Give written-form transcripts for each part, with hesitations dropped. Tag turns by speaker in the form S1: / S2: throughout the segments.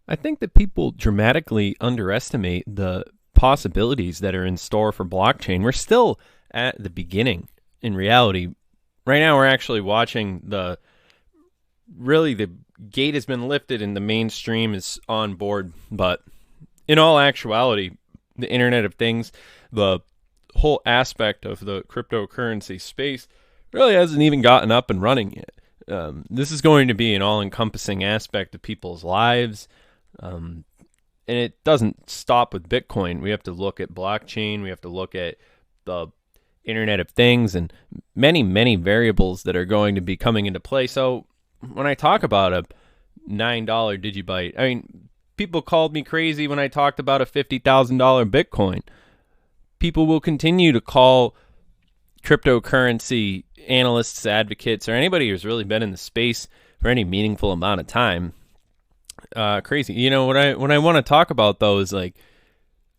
S1: I think that people dramatically underestimate the possibilities that are in store for blockchain. We're still at the beginning in reality. Right now, we're actually watching the gate has been lifted and the mainstream is on board. But in all actuality, the Internet of Things, the whole aspect of the cryptocurrency space really hasn't even gotten up and running yet. This is going to be an all-encompassing aspect of people's lives. And it doesn't stop with Bitcoin. We have to look at blockchain. We have to look at the Internet of Things and many, many variables that are going to be coming into play. So when I talk about a $9 DigiByte, I mean, people called me crazy when I talked about a $50,000 Bitcoin. People will continue to call cryptocurrency analysts, advocates, or anybody who's really been in the space for any meaningful amount of time crazy. You know, what I want to talk about though is like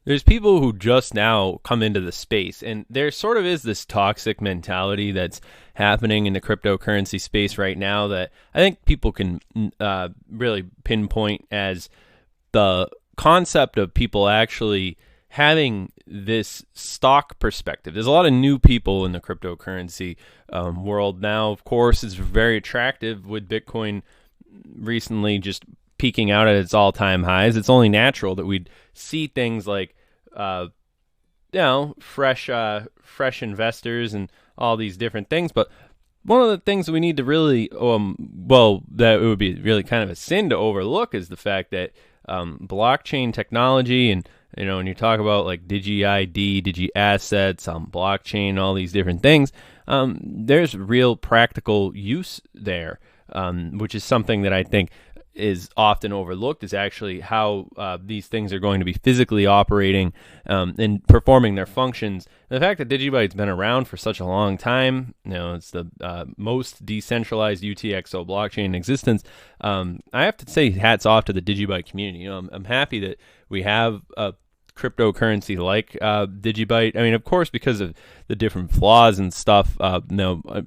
S1: there's people who just now come into the space, and there sort of is this toxic mentality that's happening in the cryptocurrency space right now that I think people can really pinpoint as the concept of people actually having this stock perspective. There's a lot of new people in the cryptocurrency world now. Of course, it's very attractive with Bitcoin recently just peaking out at its all-time highs. It's only natural that we'd see things like, fresh investors and all these different things. But one of the things that we need to really, that it would be really kind of a sin to overlook is the fact that blockchain technology and, you know, when you talk about like DigiID, DigiAssets, blockchain, all these different things, there's real practical use there, which is something that I think is often overlooked, is actually how these things are going to be physically operating and performing their functions. And the fact that DigiByte's been around for such a long time, you know, it's the most decentralized UTXO blockchain in existence. I have to say hats off to the DigiByte community. You know, I'm happy that we have a cryptocurrency like DigiByte. I mean, of course, because of the different flaws and stuff,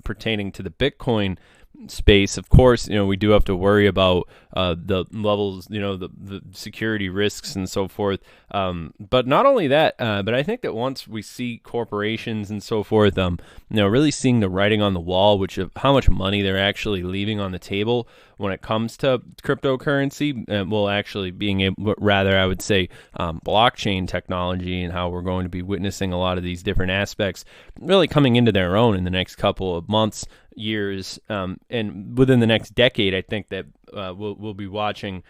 S1: pertaining to the Bitcoin space, of course, you know, we do have to worry about the levels, you know, the security risks and so forth. But not only that, but I think that once we see corporations and so forth, you know, really seeing the writing on the wall, which of how much money they're actually leaving on the table when it comes to cryptocurrency, well, actually being able, rather, I would say, blockchain technology, and how we're going to be witnessing a lot of these different aspects really coming into their own in the next couple of months, years, and within the next decade. I think that we'll be watching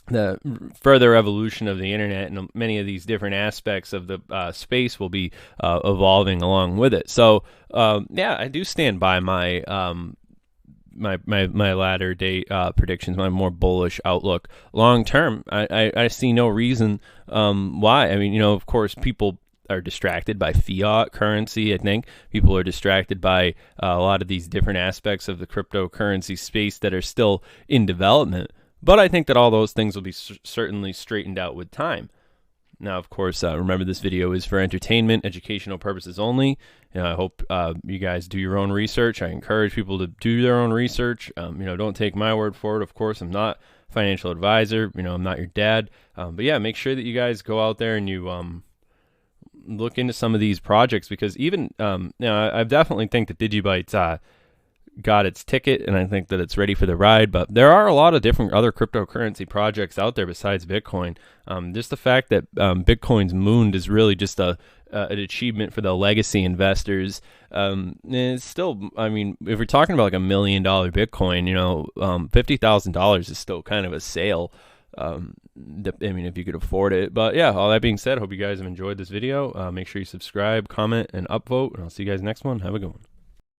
S1: the further evolution of the internet, and many of these different aspects of the space will be evolving along with it. So yeah, I do stand by my my latter date predictions, my more bullish outlook long term. I see no reason why. I mean, you know, of course, people are distracted by fiat currency. I think people are distracted by a lot of these different aspects of the cryptocurrency space that are still in development. But I think that all those things will be certainly straightened out with time. Now, of course, remember this video is for entertainment, educational purposes only. And I hope you guys do your own research. I encourage people to do their own research. You know, don't take my word for it. Of course, I'm not a financial advisor. You know, I'm not your dad. But yeah, make sure that you guys go out there and you look into some of these projects, because even you know, I definitely think that DigiByte's got its ticket, and I think that it's ready for the ride. But there are a lot of different other cryptocurrency projects out there besides Bitcoin. Just the fact that Bitcoin's mooned is really just an achievement for the legacy investors. It's still, I mean, if we're talking about like $1 million Bitcoin, you know, $50,000 is still kind of a sale. I mean, if you could afford it. But yeah, all that being said, I hope you guys have enjoyed this video. Make sure you subscribe, comment, and upvote, and I'll see you guys next one. Have a good one.